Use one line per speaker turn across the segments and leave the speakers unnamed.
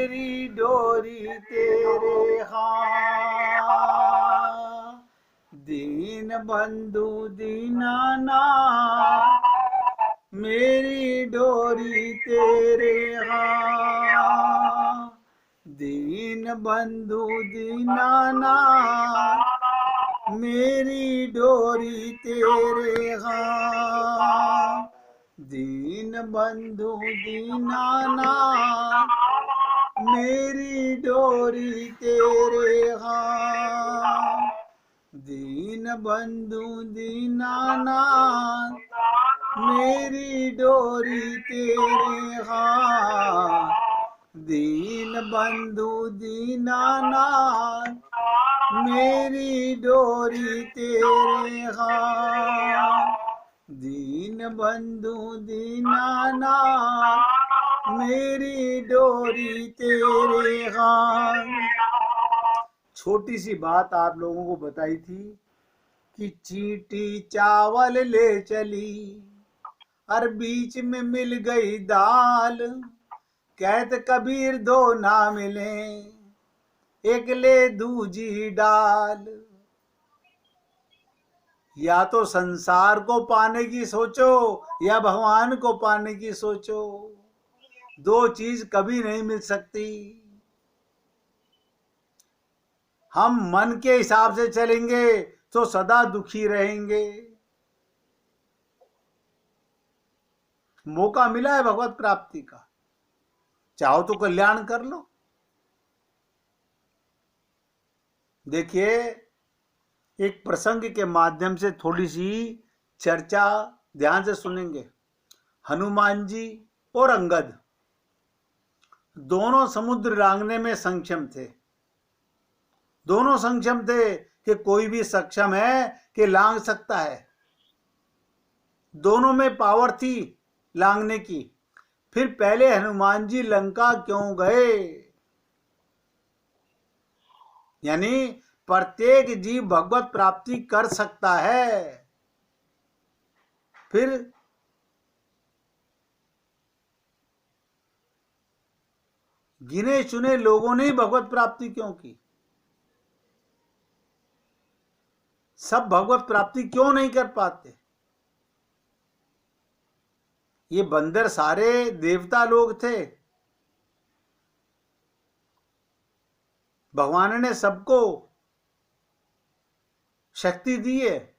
मेरी डोरी तेरे हाथ, दीन बंधु दीनानाथ, मेरी डोरी तेरे हाथ, दीन बंधु दीनानाथ, मेरी डोरी तेरे हाथ, दीन बंधु दीनानाथ, मेरी डोरी तेरे हाथ, दीन बंधु दीनानाथ, मेरी डोरी तेरे हाथ, दीन बंधु दीनानाथ, मेरी डोरी तेरे हाथ, दीन बंधु दीनानाथ, मेरी डोरी तेरे हाथ। छोटी सी बात आप लोगों को बताई थी कि चींटी चावल ले चली और बीच में मिल गई दाल, कहत कबीर दो ना मिले, एक ले दूजी डाल। या तो संसार को पाने की सोचो या भगवान को पाने की सोचो, दो चीज कभी नहीं मिल सकती। हम मन के हिसाब से चलेंगे तो सदा दुखी रहेंगे। मौका मिला है भगवत प्राप्ति का, चाहो तो कल्याण कर लो। देखिए, एक प्रसंग के माध्यम से थोड़ी सी चर्चा ध्यान से सुनेंगे। हनुमान जी और अंगद दोनों समुद्र लांघने में सक्षम थे। दोनों सक्षम थे कि कोई भी सक्षम है कि लांघ सकता है। दोनों में पावर थी लांघने की। फिर पहले हनुमान जी लंका क्यों गए? यानी प्रत्येक जीव भगवत प्राप्ति कर सकता है, फिर गिने चुने लोगों ने भगवत प्राप्ति क्यों की? सब भगवत प्राप्ति क्यों नहीं कर पाते? ये बंदर सारे देवता लोग थे। भगवान ने सबको शक्ति दी है,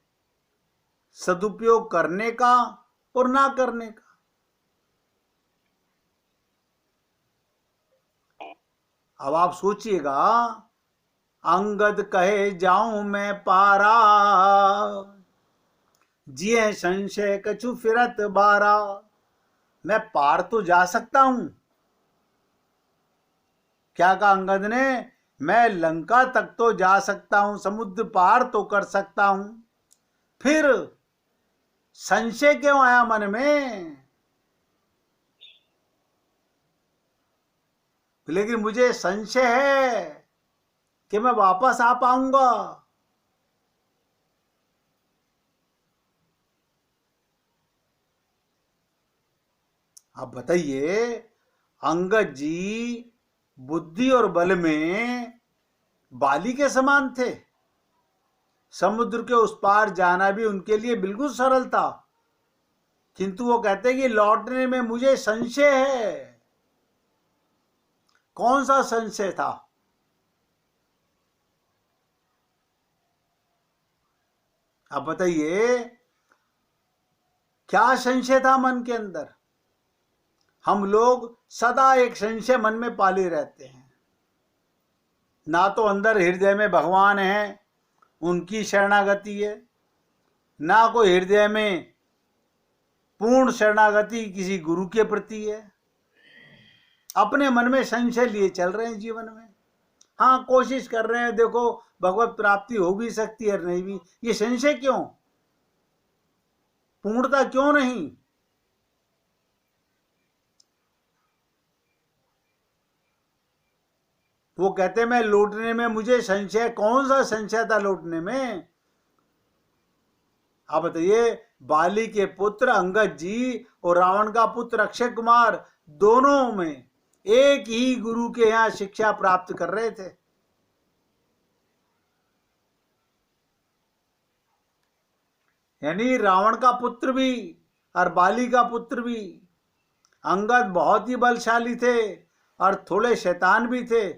सदुपयोग करने का और ना करने का। अब आप सोचिएगा, अंगद कहे जाऊं मैं पारा, जिये संशय कछु फिरत बारा। मैं पार तो जा सकता हूं। क्या कहा अंगद ने? मैं लंका तक तो जा सकता हूं, समुद्र पार तो कर सकता हूं, फिर संशय क्यों आया मन में? लेकिन मुझे संशय है कि मैं वापस आ पाऊंगा। अब बताइए, अंगद जी बुद्धि और बल में बाली के समान थे। समुद्र के उस पार जाना भी उनके लिए बिल्कुल सरल था, किंतु वो कहते कि लौटने में मुझे संशय है। कौन सा संशय था? अब बताइए, क्या संशय था मन के अंदर? हम लोग सदा एक संशय मन में पाले रहते हैं। ना तो अंदर हृदय में भगवान है, उनकी शरणागति है, ना कोई हृदय में पूर्ण शरणागति किसी गुरु के प्रति है। अपने मन में संशय लिए चल रहे हैं जीवन में। हाँ, कोशिश कर रहे हैं, देखो भगवत प्राप्ति हो भी सकती है, नहीं भी। ये संशय क्यों? पूर्णता क्यों नहीं? वो कहते मैं लौटने में मुझे संशय। कौन सा संशय था लौटने में? आप बताइए, बाली के पुत्र अंगद जी और रावण का पुत्र अक्षय कुमार, दोनों में एक ही गुरु के यहाँ शिक्षा प्राप्त कर रहे थे। यानी रावण का पुत्र भी और बाली का पुत्र भी, अंगद बहुत ही बलशाली थे और थोड़े शैतान भी थे।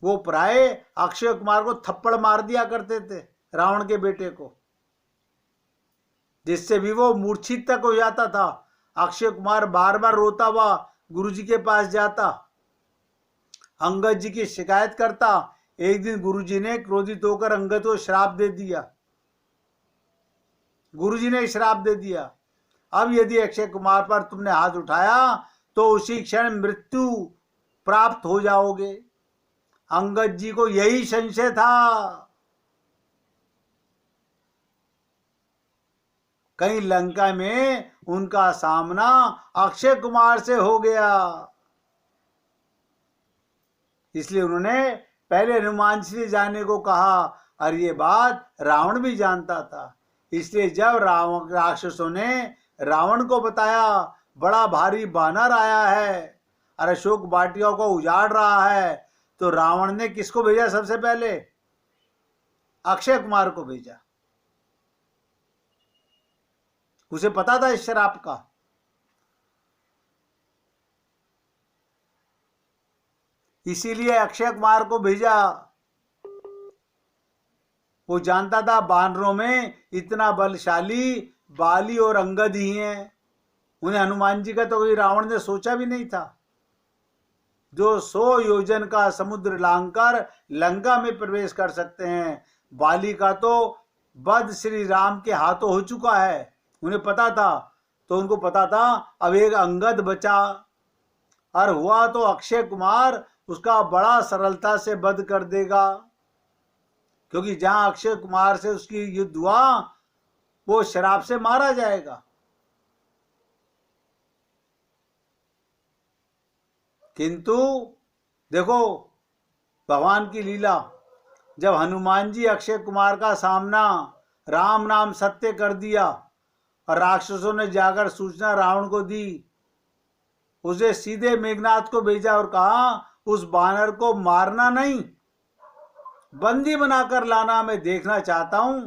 वो प्राय अक्षय कुमार को थप्पड़ मार दिया करते थे, रावण के बेटे को, जिससे भी वो मूर्छित तक हो जाता था। अक्षय कुमार बार बार रोता हुआ गुरुजी के पास जाता, अंगद जी की शिकायत करता। एक दिन गुरुजी ने क्रोधित होकर अंगद को श्राप दे दिया। गुरुजी ने श्राप दे दिया, अब यदि अक्षय कुमार पर तुमने हाथ उठाया तो उसी क्षण मृत्यु प्राप्त हो जाओगे। अंगद जी को यही संशय था, कहीं लंका में उनका सामना अक्षय कुमार से हो गया। इसलिए उन्होंने पहले हनुमान जी से जाने को कहा, और ये बात रावण भी जानता था। इसलिए जब राक्षसों ने रावण को बताया बड़ा भारी बानर आया है और अशोक वाटिका को उजाड़ रहा है, तो रावण ने किसको भेजा? सबसे पहले अक्षय कुमार को भेजा। उसे पता था इस श्राप का। इसीलिए अक्षय कुमार को भेजा। वो जानता था बानरों में इतना बलशाली बाली और अंगद ही हैं। उन्हें हनुमान जी का तो कोई रावण ने सोचा भी नहीं था, जो 100 योजन का समुद्र लांघकर लंका में प्रवेश कर सकते हैं। बाली का तो वध श्री राम के हाथों हो चुका है, उन्हें पता था। तो उनको पता था अब एक अंगद बचा, और हुआ तो अक्षय कुमार उसका बड़ा सरलता से वध कर देगा, क्योंकि जहां अक्षय कुमार से उसकी युद्ध हुआ वो शराब से मारा जाएगा। किंतु देखो भगवान की लीला, जब हनुमान जी अक्षय कुमार का सामना राम नाम सत्य कर दिया और राक्षसों ने जाकर सूचना रावण को दी, उसे सीधे मेघनाथ को भेजा और कहा उस बानर को मारना नहीं, बंदी बनाकर लाना। मैं देखना चाहता हूं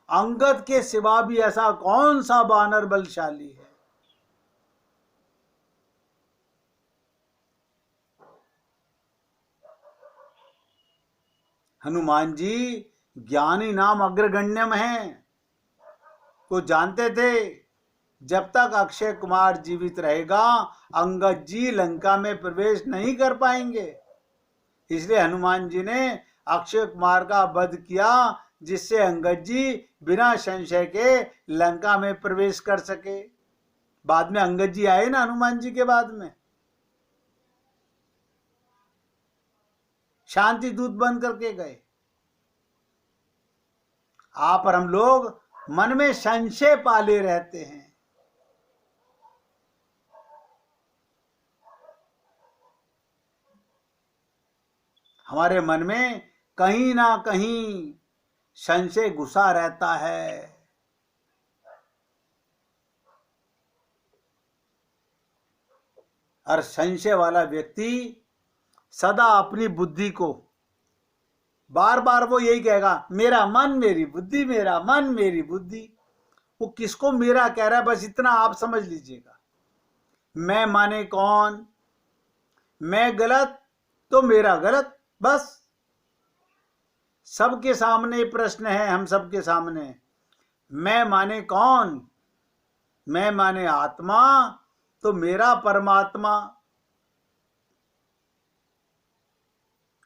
अंगद के सिवा भी ऐसा कौन सा बानर बलशाली है। हनुमान जी ज्ञानी नाम अग्रगण्यम हैं। वो जानते थे जब तक अक्षय कुमार जीवित रहेगा अंगद जी लंका में प्रवेश नहीं कर पाएंगे। इसलिए हनुमान जी ने अक्षय कुमार का वध किया, जिससे अंगद जी बिना संशय के लंका में प्रवेश कर सके। बाद में अंगद जी आए ना हनुमान जी के बाद में, शांति दूत बन करके गए। आप और हम लोग मन में संशय पाले रहते हैं। हमारे मन में कहीं ना कहीं संशय घुसा रहता है। और संशय वाला व्यक्ति सदा अपनी बुद्धि को बार बार वो यही कहेगा, मेरा मन मेरी बुद्धि, मेरा मन मेरी बुद्धि। वो किसको मेरा कह रहा है, बस इतना आप समझ लीजिएगा। मैं माने कौन, मैं गलत तो मेरा गलत, बस। सबके सामने प्रश्न है, हम सबके सामने। मैं माने कौन, मैं माने आत्मा तो मेरा परमात्मा,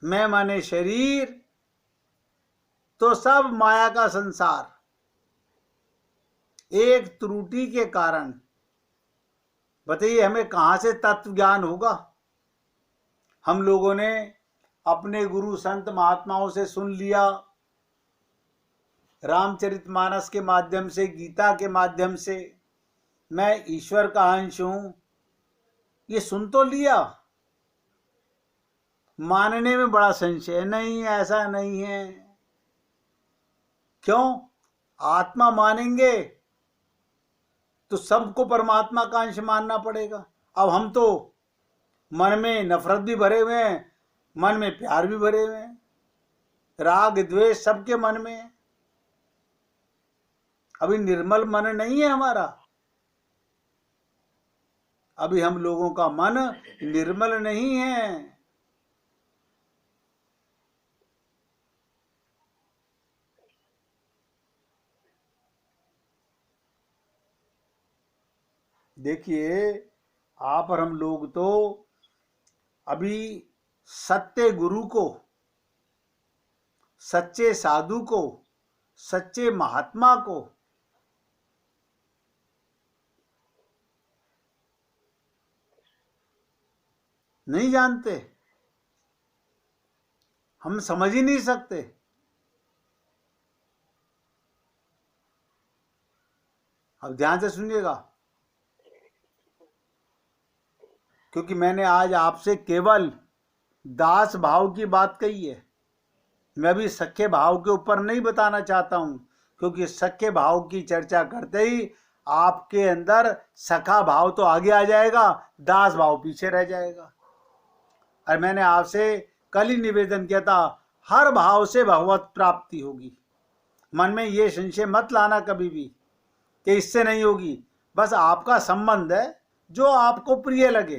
मैं माने शरीर तो सब माया का संसार। एक त्रुटि के कारण बताइए हमें कहां से तत्व ज्ञान होगा। हम लोगों ने अपने गुरु संत महात्माओं से सुन लिया, रामचरितमानस के माध्यम से, गीता के माध्यम से, मैं ईश्वर का अंश हूं, ये सुन तो लिया। मानने में बड़ा संशय, नहीं ऐसा नहीं है। क्यों? आत्मा मानेंगे तो सबको परमात्मा का अंश मानना पड़ेगा। अब हम तो मन में नफरत भी भरे हुए हैं, मन में प्यार भी भरे हुए हैं, राग द्वेष सबके मन में है। अभी निर्मल मन नहीं है हमारा, अभी हम लोगों का मन निर्मल नहीं है। देखिए, आप और हम लोग तो अभी सत्य गुरु को, सच्चे साधु को, सच्चे महात्मा को नहीं जानते, हम समझ ही नहीं सकते। अब ध्यान से सुनिएगा, क्योंकि मैंने आज आपसे केवल दास भाव की बात कही है। मैं भी सख्य भाव के ऊपर नहीं बताना चाहता हूं, क्योंकि सख्य भाव की चर्चा करते ही आपके अंदर सखा भाव तो आगे आ जाएगा, दास भाव पीछे रह जाएगा। और मैंने आपसे कल ही निवेदन किया था, हर भाव से भगवत प्राप्ति होगी। मन में ये संशय मत लाना कभी भी कि इससे नहीं होगी। बस आपका संबंध है जो आपको प्रिय लगे,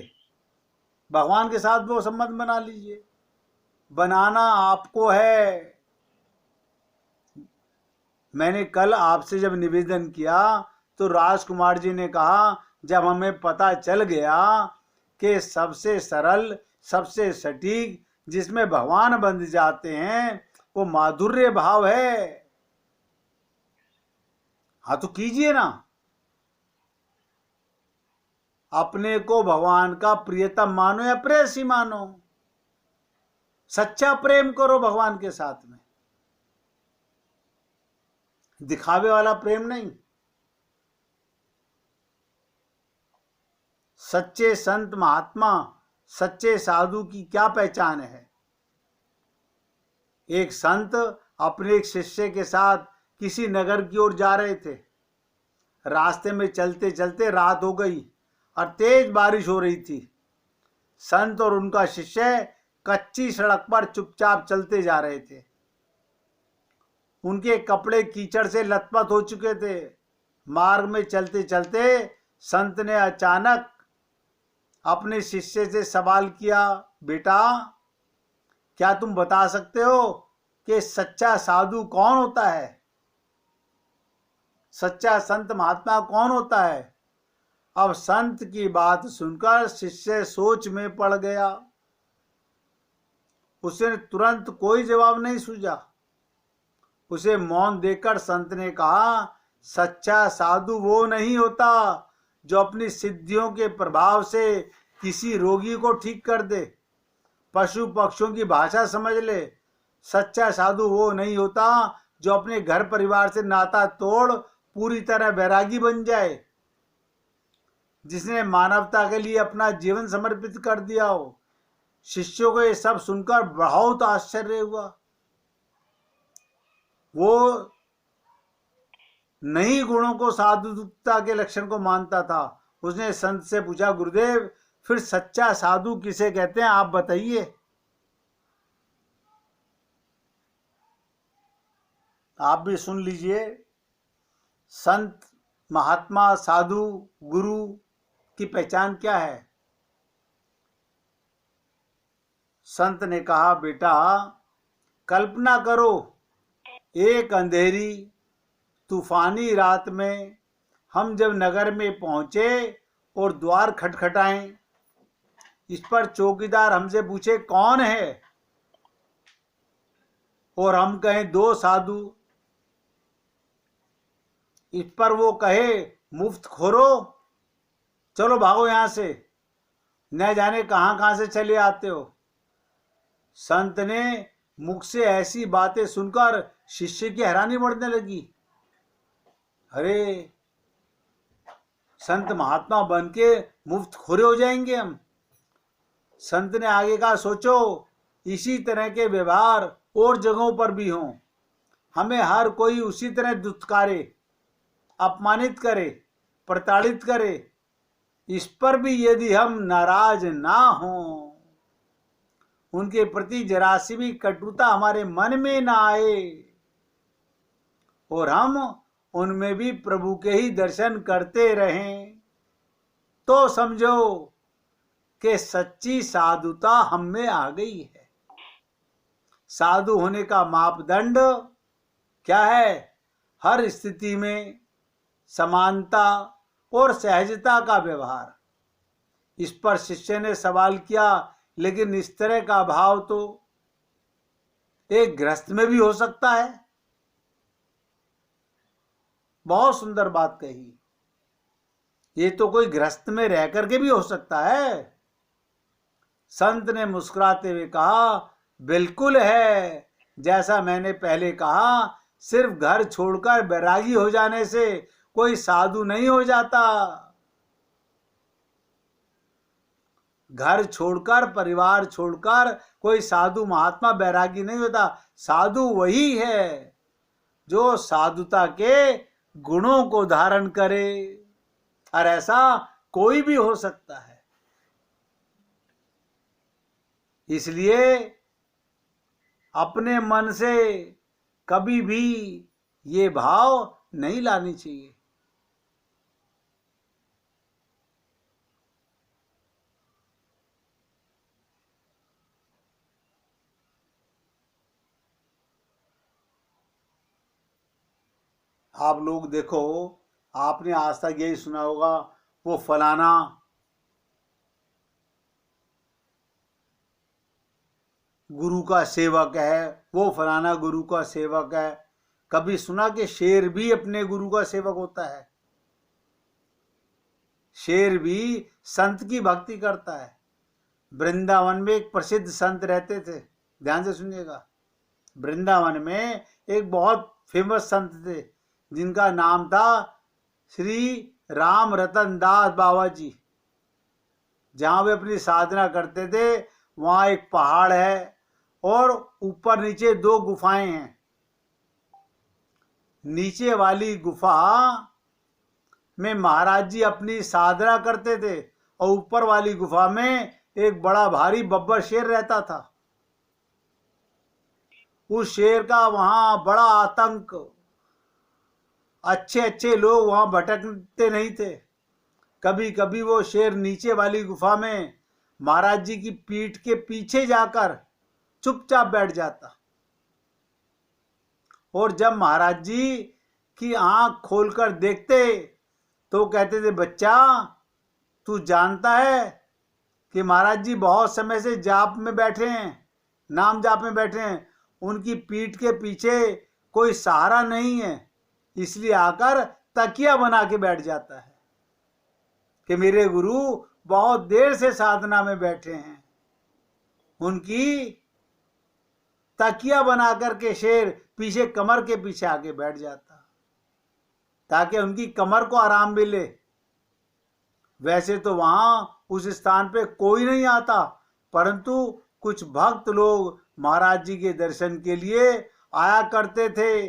भगवान के साथ वो संबंध बना लीजिए। बनाना आपको है। मैंने कल आपसे जब निवेदन किया तो राजकुमार जी ने कहा, जब हमें पता चल गया कि सबसे सरल, सबसे सटीक, जिसमें भगवान बंध जाते हैं, वो माधुर्य भाव है। हाँ तो कीजिए ना, अपने को भगवान का प्रियतम मानो या प्रेयसी मानो, सच्चा प्रेम करो भगवान के साथ में, दिखावे वाला प्रेम नहीं। सच्चे संत महात्मा, सच्चे साधु की क्या पहचान है? एक संत अपने एक शिष्य के साथ किसी नगर की ओर जा रहे थे। रास्ते में चलते चलते रात हो गई और तेज बारिश हो रही थी। संत और उनका शिष्य कच्ची सड़क पर चुपचाप चलते जा रहे थे। उनके कपड़े कीचड़ से लथपथ हो चुके थे। मार्ग में चलते चलते संत ने अचानक अपने शिष्य से सवाल किया, बेटा, क्या तुम बता सकते हो कि सच्चा साधु कौन होता है? सच्चा संत महात्मा कौन होता है? अब संत की बात सुनकर शिष्य सोच में पड़ गया। उसने तुरंत कोई जवाब नहीं सूझा। उसे मौन देकर संत ने कहा, सच्चा साधु वो नहीं होता जो अपनी सिद्धियों के प्रभाव से किसी रोगी को ठीक कर दे, पशु पक्षियों की भाषा समझ ले। सच्चा साधु वो नहीं होता जो अपने घर परिवार से नाता तोड़ पूरी तरह वैरागी बन जाए, जिसने मानवता के लिए अपना जीवन समर्पित कर दिया हो। शिष्यों को ये सब सुनकर बहुत आश्चर्य हुआ। वो नई गुणों को साधुता के लक्षण को मानता था। उसने संत से पूछा, गुरुदेव, फिर सच्चा साधु किसे कहते हैं, आप बताइए। आप भी सुन लीजिए, संत महात्मा साधु गुरु की पहचान क्या है। संत ने कहा, बेटा, कल्पना करो, एक अंधेरी तूफानी रात में हम जब नगर में पहुंचे और द्वार खटखटाएं, इस पर चौकीदार हमसे पूछे कौन है, और हम कहें दो साधु। इस पर वो कहे, मुफ्त खोरो, चलो भागो यहां से, न जाने कहां कहां से चले आते हो। संत ने मुख से ऐसी बातें सुनकर शिष्य की हैरानी बढ़ने लगी। अरे, संत महात्मा बन के मुफ्त खोरे हो जाएंगे हम। संत ने आगे कहा, सोचो, इसी तरह के व्यवहार और जगहों पर भी हों। हमें हर कोई उसी तरह दुत्कारे, अपमानित करे, प्रताड़ित करे, इस पर भी यदि हम नाराज ना हों, उनके प्रति जरा सी भी कटुता हमारे मन में ना आए और हम उनमें भी प्रभु के ही दर्शन करते रहें, तो समझो कि सच्ची साधुता हम में आ गई है। साधु होने का मापदंड क्या है? हर स्थिति में समानता और सहजता का व्यवहार। इस पर शिष्य ने सवाल किया, लेकिन इस तरह का भाव तो एक गृहस्थ में भी हो सकता है। बहुत सुंदर बात कही। ये तो कोई गृहस्थ में रह करके भी हो सकता है। संत ने मुस्कुराते हुए कहा, बिल्कुल है। जैसा मैंने पहले कहा, सिर्फ घर छोड़कर बैरागी हो जाने से कोई साधु नहीं हो जाता। घर छोड़कर, परिवार छोड़कर कोई साधु महात्मा बैरागी नहीं होता। साधु वही है जो साधुता के गुणों को धारण करे, और ऐसा कोई भी हो सकता है। इसलिए अपने मन से कभी भी ये भाव नहीं लानी चाहिए। आप लोग देखो, आपने आज तक यही सुना होगा, वो फलाना गुरु का सेवक है, वो फलाना गुरु का सेवक है। कभी सुना कि शेर भी अपने गुरु का सेवक होता है? शेर भी संत की भक्ति करता है। वृंदावन में एक प्रसिद्ध संत रहते थे, ध्यान से सुनिएगा। वृंदावन में एक बहुत फेमस संत थे जिनका नाम था श्री राम रतन दास बाबा जी। जहाँ वे अपनी साधना करते थे वहाँ एक पहाड़ है और ऊपर नीचे दो गुफाएं हैं। नीचे वाली गुफा में महाराज जी अपनी साधना करते थे और ऊपर वाली गुफा में एक बड़ा भारी बब्बर शेर रहता था। उस शेर का वहां बड़ा आतंक, अच्छे अच्छे लोग वहां भटकते नहीं थे। कभी कभी वो शेर नीचे वाली गुफा में महाराज जी की पीठ के पीछे जाकर चुपचाप बैठ जाता, और जब महाराज जी की आंख खोलकर देखते तो कहते थे, बच्चा तू जानता है कि महाराज जी बहुत समय से जाप में बैठे हैं, नाम जाप में बैठे हैं, उनकी पीठ के पीछे कोई सहारा नहीं है, इसलिए आकर तकिया बना के बैठ जाता है कि मेरे गुरु बहुत देर से साधना में बैठे हैं। उनकी तकिया बना करके शेर पीछे कमर के पीछे आके बैठ जाता ताकि उनकी कमर को आराम मिले। वैसे तो वहां उस स्थान पे कोई नहीं आता, परंतु कुछ भक्त लोग महाराज जी के दर्शन के लिए आया करते थे।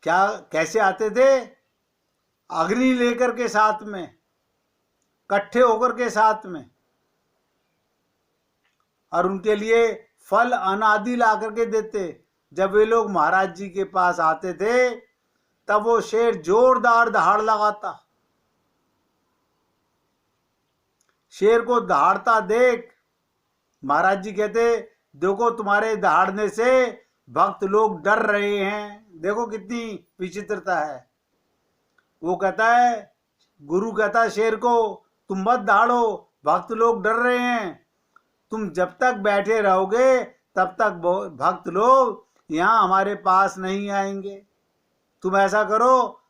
क्या कैसे आते थे? अग्नि लेकर के साथ में, इकट्ठे होकर के साथ में, और उनके लिए फल अनादि ला करके देते। जब वे लोग महाराज जी के पास आते थे तब वो शेर जोरदार दहाड़ लगाता। शेर को दहाड़ता देख महाराज जी कहते, देखो तुम्हारे दहाड़ने से भक्त लोग डर रहे हैं, देखो कितनी विचित्रता है। वो कहता है, गुरु कहता है शेर को, तुम मत दहाड़ो, भक्त लोग डर रहे हैं, तुम जब तक बैठे रहोगे तब तक भक्त लोग यहाँ हमारे पास नहीं आएंगे। तुम ऐसा करो,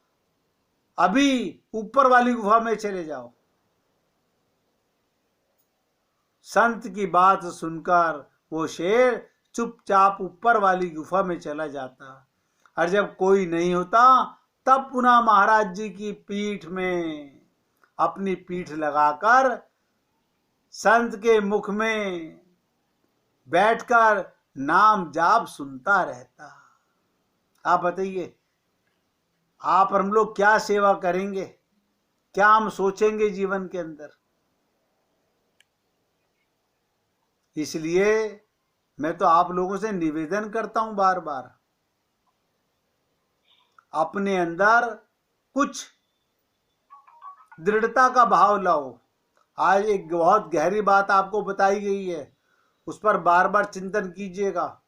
अभी ऊपर वाली गुफा में चले जाओ। संत की बात सुनकर वो शेर चुपचाप ऊपर वाली गुफा में चला जाता, और जब कोई नहीं होता तब पुनः महाराज जी की पीठ में अपनी पीठ लगाकर संत के मुख में बैठकर नाम जाप सुनता रहता। आप बताइए, आप और हम लोग क्या सेवा करेंगे, क्या हम सोचेंगे जीवन के अंदर। इसलिए मैं तो आप लोगों से निवेदन करता हूं बार बार, अपने अंदर कुछ दृढ़ता का भाव लाओ। आज एक बहुत गहरी बात आपको बताई गई है, उस पर बार बार चिंतन कीजिएगा।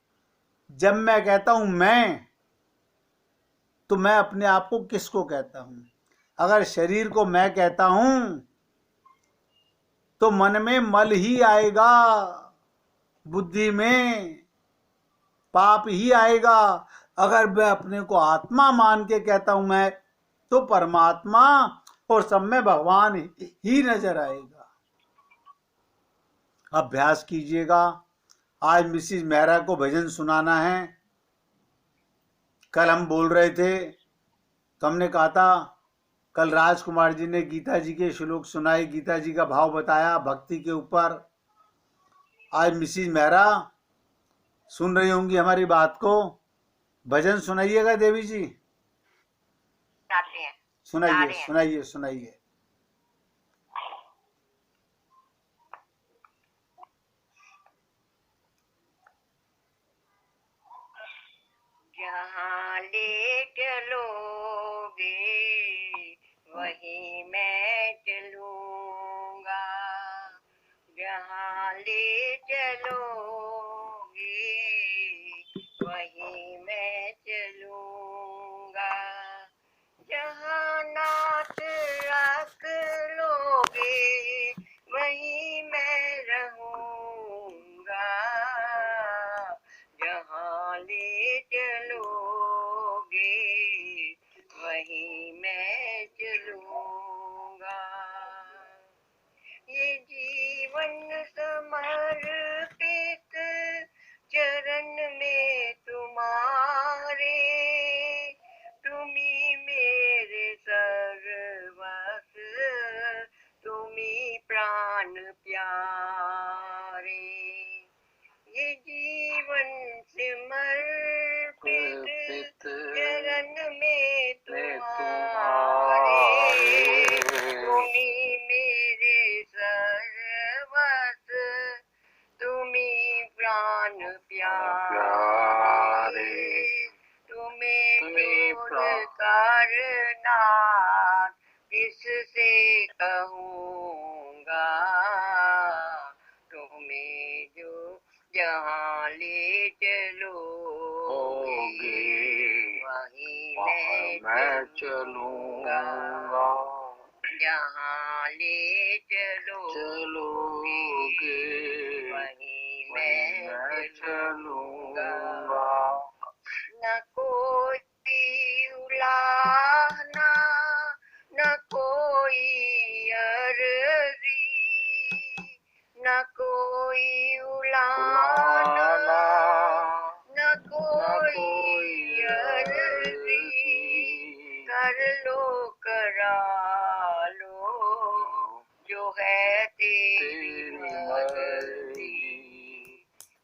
जब मैं कहता हूं मैं, तो मैं अपने आप को किसको कहता हूं? अगर शरीर को मैं कहता हूं तो मन में मल ही आएगा, बुद्धि में पाप ही आएगा। अगर मैं अपने को आत्मा मान के कहता हूं मैं, तो परमात्मा और सब में भगवान ही नजर आएगा। अभ्यास कीजिएगा। आज मिसिज मेहरा को भजन सुनाना है। कल हम बोल रहे थे तो हमने कहा था, कल राजकुमार जी ने गीता जी के श्लोक सुनाए, गीता जी का भाव बताया भक्ति के ऊपर। आज मिसिज मेहरा सुन रही होंगी हमारी बात को, भजन सुनाइएगा देवी जी। सुनाइए सुनाइए सुनाइए।
जहाँ ले चलोगे वहीं मैं चलूँगा, जहाँ ले चलोगे वहीं मैं चलूँगा, जहाँ नाथ रख लोगे वहीं मैं रहूँगा, जहाँ ले चलोगे वहीं मैं चलूँगा। ये जीवन समर्पित चरण में तुम्हारे, तुम्ही मेरे सर्वस्व, तुम्ही प्राण प्यारे। ये जीवन समर्पित चरण में तुम्हारे, तुम्ही मेरे सर्वस्व, तुम्ही प्राण प्यारे। तुम्हें छोड़ कर नाथ किससे कहूँगा, तुम्हें जो जहाँ ले चलोगे वहीं मैं चलूँगा, जहाँ ले चलोगे वहीं मैं चलूँगा। न कोई उलाहना न कोई अर्जी, न कोई उलाहना न कोई अर्जी, कर लो करा लो जो है तेरी मर्जी,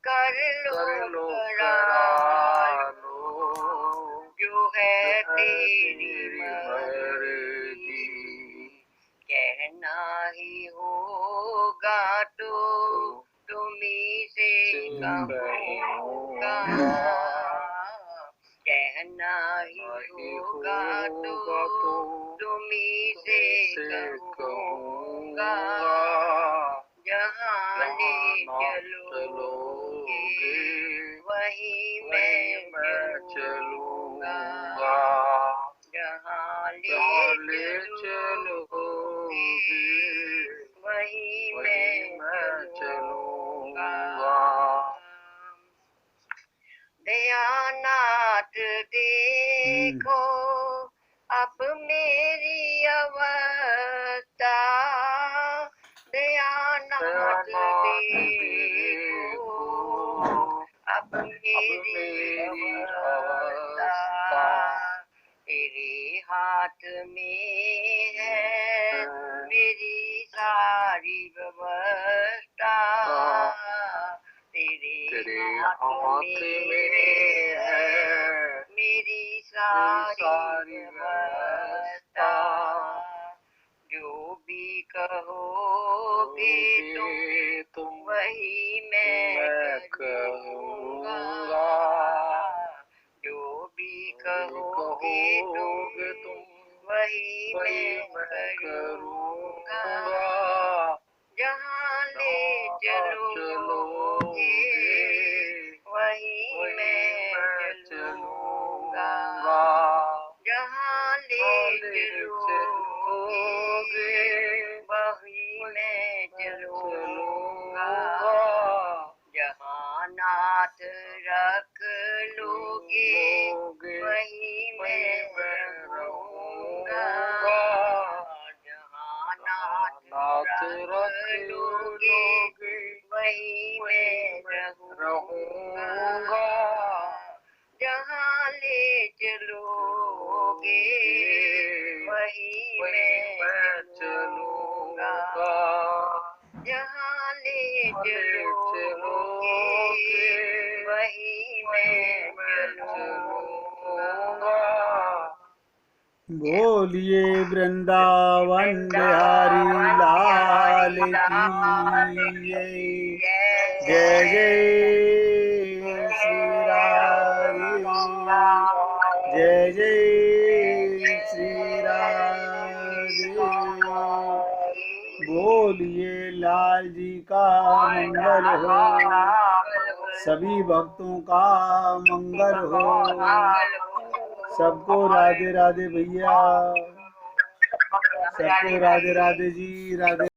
कर लो करा लो जो है तेरी मर्जी, कहना ही होगा तो तुम्ही से कहूँगा, कहना ही होगा तो तुम्ही से कहूँगा, जहाँ ले चलोगे वहीं मैं चलूँगा, जहाँ ले चलोगे वहीं मैं चलूँगा। दयानाथ देखो अब मेरी अवस्था, दयानाथ देखो अब मेरी अवस्था, तेरे हाथ में है मेरी सारी व्यवस्था, तेरे हाथ में है मेरी सारी व्यवस्था। जो भी कहोगे तुम वही मैं कहूँगा। जो भी कहोगे तुम वही मैं करूँगा। जहाँ ले चलोगे वही मैं चलूँगा। जहाँ ले चलोगे वही मैं चलूँगा। जहाँ नाथ रख लोगे वही मैं रहूँगा। जहाँ नाथ रख लोगे वही मैं रहूँगा। जहाँ ले चलोगे वही मैं चलूँगा। जहाँ ले चलोगे वही मैं चलूँगा।
बोलिए वृंदावन बिहारी लाल की जय जय श्री राधे जय जय श्री राधे। बोलिए लाल जी का मंगल हो, सभी भक्तों का मंगल हो। सबको राधे राधे भैया, सबको राधे राधे जी, राधे।